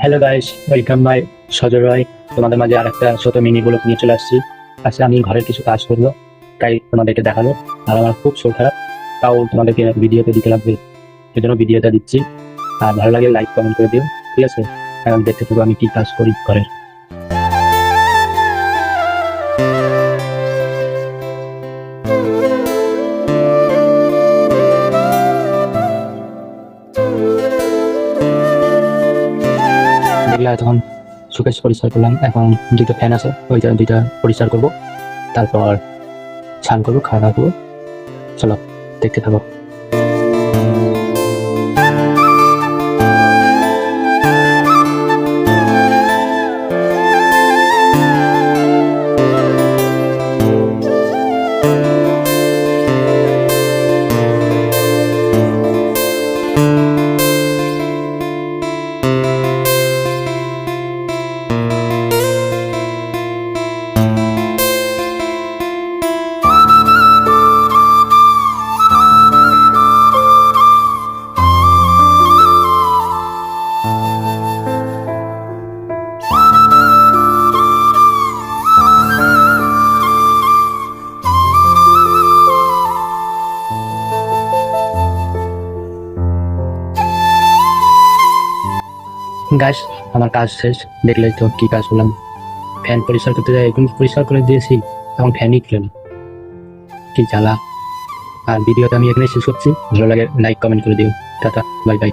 Hello guys, welcome by সজল রয়। তোমাদের মাঝে আর একটা ছোট মিনি ব্লগ নিয়ে চলে আসছি। আজকে আমি ঘরের কিছু কাজ করবো, তাই তোমাদেরকে দেখালো। আর আমার খুব শরীর খারাপ, তাও তোমাদেরকে ভিডিওতে দিতে লাগবে, এই জন্য ভিডিওটা দিচ্ছি। আর ভালো লাগে লাইক কমেন্ট করে দিও, ঠিক আছে? এখন দেখতে থাকবো আমি কি কাজ করি ঘরের। দেখলে তখন সুকেশ পরিষ্কার করলাম। এখন দুটো ফ্যান আছে, ওইটা দুইটা পরিষ্কার করবো, তারপর স্নান করবো, খাওয়া দাওয়া করবো। চলো দেখতে থাকো। গাছ, আমার কাজ শেষ। দেখলে তো কি কাজ করলাম। ফ্যান পরিষ্কার করতে যাই, এখন পরিষ্কার করে দিয়েছি, এখন ফ্যানই খুলে না, কি জ্বালা। আর ভিডিওটা আমি এখানে শেষ করছি। ভালো লাগে লাইক কমেন্ট করে দিও। Tata, bye bye.